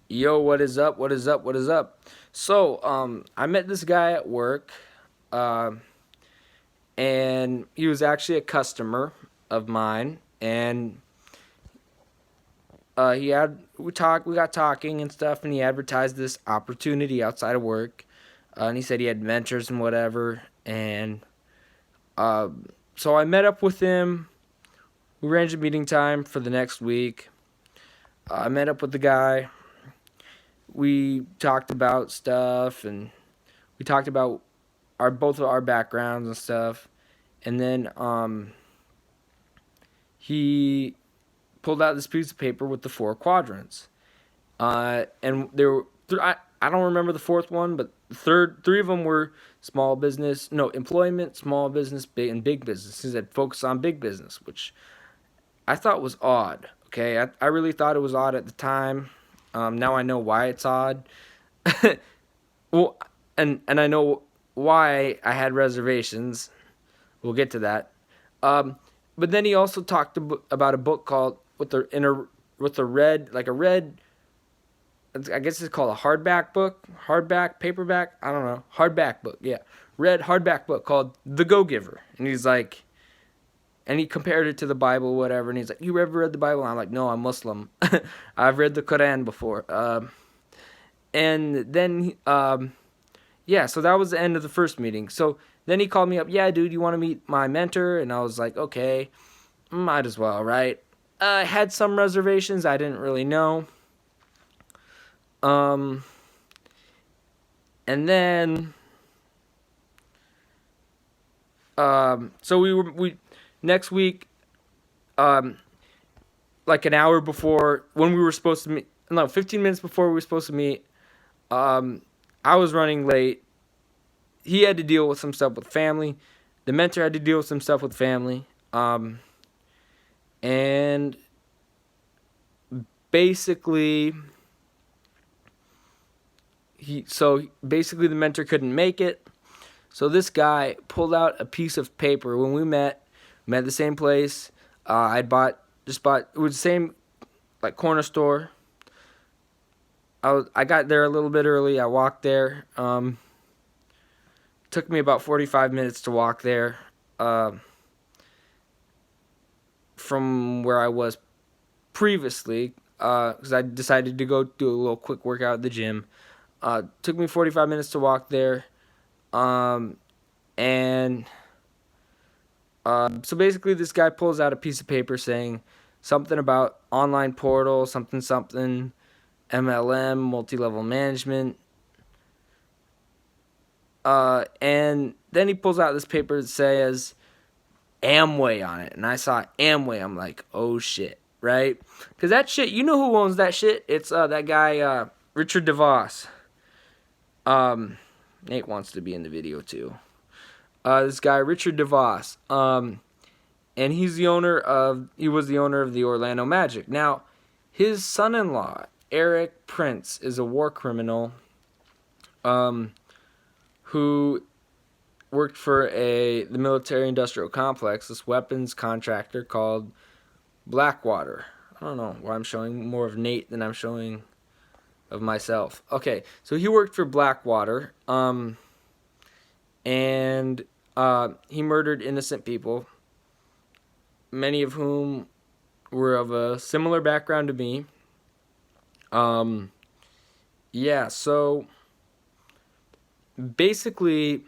Yo, what is up? What is up? What is up? So, I met this guy at work, uh, and he was actually a customer of mine. And we got talking and stuff, and he advertised this opportunity outside of work, and he said he had mentors and whatever. And uh, so I met up with him. We arranged a meeting time for the next week. I met up with the guy. We talked about stuff, and we talked about our both of our backgrounds and stuff. And then he pulled out this piece of paper with the four quadrants. And there were I don't remember the fourth one, but three of them were small business, no employment, small business, big and big business. He said focus on big business, which I thought was odd. Okay, I really thought it was odd at the time. Now I know why it's odd. Well, and I know why I had reservations. We'll get to that. Um, but then he also talked about a book called with a red, like a red, I guess it's called a hardback book, hardback, paperback, I don't know, hardback book, yeah, red hardback book called The Go Giver, and he's like, and he compared it to the Bible, whatever, and he's like, you ever read the Bible? And I'm like, no, I'm Muslim. I've read the Quran before. And then yeah, so that was the end of the first meeting. So then he called me up. Yeah, dude, you want to meet my mentor? And I was like, okay, might as well, right? I had some reservations. I didn't really know. Um, and then, so we next week, um, like an hour before when we were supposed to meet. No, 15 minutes before we were supposed to meet. Um, I was running late. He had to deal with some stuff with family. The mentor had to deal with some stuff with family. And basically basically the mentor couldn't make it. So this guy pulled out a piece of paper when we met at the same place. I bought it was the same like corner store. I got there a little bit early. I walked there. Took me about 45 minutes to walk there. From where I was previously, because I decided to go do a little quick workout at the gym. Took me 45 minutes to walk there. Um, and so basically, this guy pulls out a piece of paper saying something about online portal, something, something, MLM, multi level management. And then he pulls out this paper that says Amway on it. And I saw Amway. I'm like, oh shit, right? Because that shit, you know who owns that shit? It's that guy, Richard DeVos. Nate wants to be in the video too. This guy, Richard DeVos. And he was the owner of the Orlando Magic. Now, his son-in-law, Eric Prince, is a war criminal who worked for the military industrial complex, this weapons contractor called Blackwater. I don't know why I'm showing more of Nate than I'm showing of myself. Okay, so he worked for Blackwater, and he murdered innocent people, many of whom were of a similar background to me. Yeah, so basically,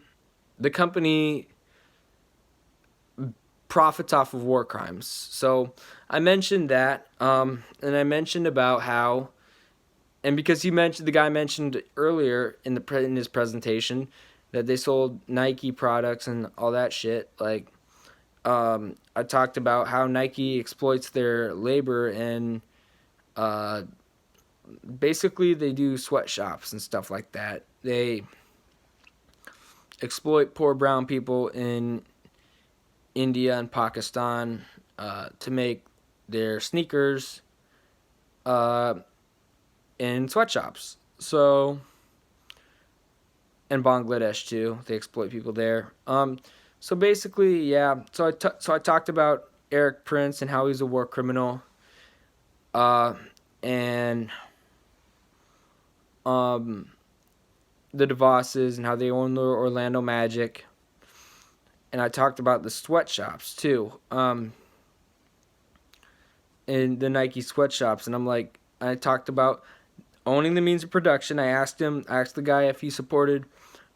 the company profits off of war crimes. So I mentioned that, and I mentioned about how, and because the guy mentioned earlier in his presentation that they sold Nike products and all that shit. Like, I talked about how Nike exploits their labor and basically they do sweatshops and stuff like that. They exploit poor brown people in India and Pakistan to make their sneakers in sweatshops. So, and Bangladesh too, they exploit people there. So basically, yeah. So I talked about Eric Prince and how he's a war criminal, and the DeVosses and how they own the Orlando Magic. And I talked about the sweatshops too, in the Nike sweatshops. And I talked about owning the means of production. I asked the guy if he supported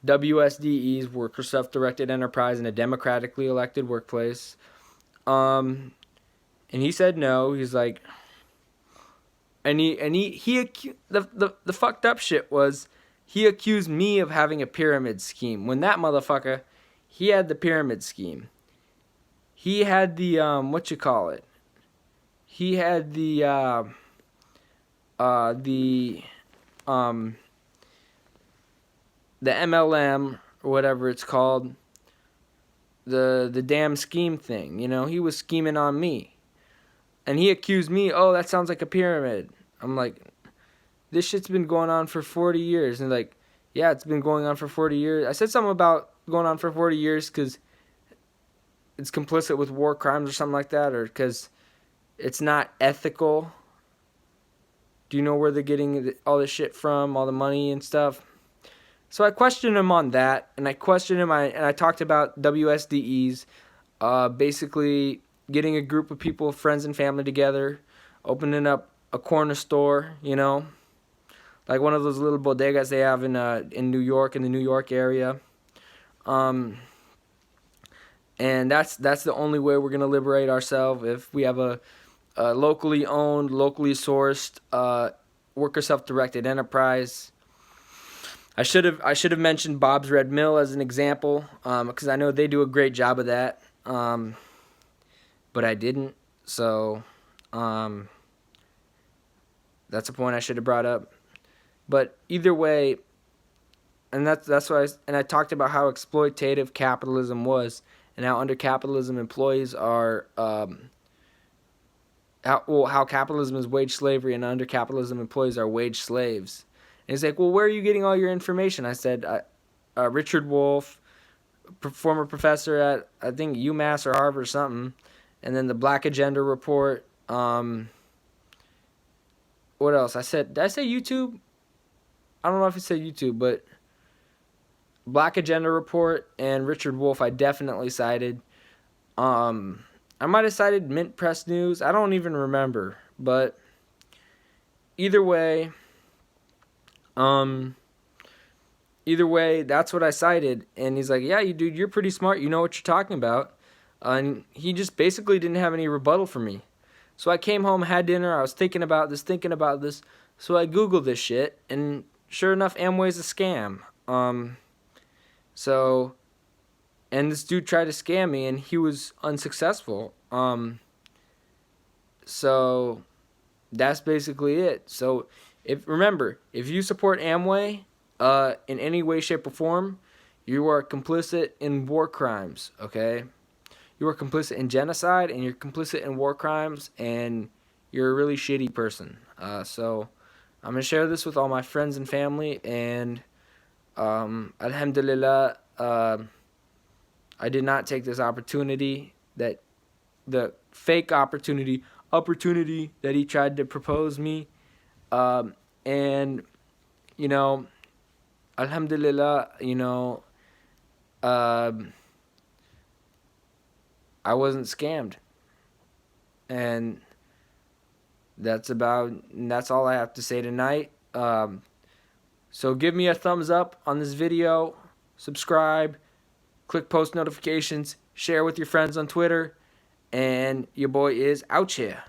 WSDEs, worker self-directed enterprise, in a democratically elected workplace. And he said no. He's like, the fucked up shit was he accused me of having a pyramid scheme when that motherfucker, he had the pyramid scheme. He had the He had the MLM or whatever it's called, the damn scheme thing. You know, he was scheming on me, and he accused me. Oh, that sounds like a pyramid. I'm like, this shit's been going on for 40 years, and like, yeah, it's been going on for 40 years. I said something about going on for 40 years because it's complicit with war crimes or something like that, or because it's not ethical. Do you know where they're getting all this shit from, all the money and stuff? So I questioned him on that, and I talked about WSDEs, basically getting a group of people, friends and family together, opening up a corner store, you know, like one of those little bodegas they have in New York, in the New York area. And that's the only way we're gonna liberate ourselves, if we have a locally owned, locally sourced, worker self-directed enterprise. I should have mentioned Bob's Red Mill as an example, because I know they do a great job of that, but I didn't. So that's a point I should have brought up. But either way, and that's why I talked about how exploitative capitalism was, and how under capitalism employees are how capitalism is wage slavery, and under capitalism employees are wage slaves. And he's like, well, where are you getting all your information? I said, Richard Wolff, former professor at, I think, UMass or Harvard or something, and then the Black Agenda Report. What else? I said, did I say YouTube? I don't know if I said YouTube, but Black Agenda Report and Richard Wolff I definitely cited. I might have cited Mint Press News. I don't even remember. But either way, that's what I cited. And he's like, yeah, dude, you're pretty smart. You know what you're talking about. And he just basically didn't have any rebuttal for me. So I came home, had dinner. I was thinking about this. So I Googled this shit. And sure enough, Amway's a scam. And this dude tried to scam me, and he was unsuccessful. So that's basically it. So remember, if you support Amway in any way, shape, or form, you are complicit in war crimes, okay? You are complicit in genocide, and you're complicit in war crimes, and you're a really shitty person. So I'm going to share this with all my friends and family, and alhamdulillah, I did not take this opportunity, that the fake opportunity that he tried to propose me. And, you know, alhamdulillah, you know, I wasn't scammed. And that's all I have to say tonight. So give me a thumbs up on this video, subscribe, click post notifications, share with your friends on Twitter, and your boy is out here.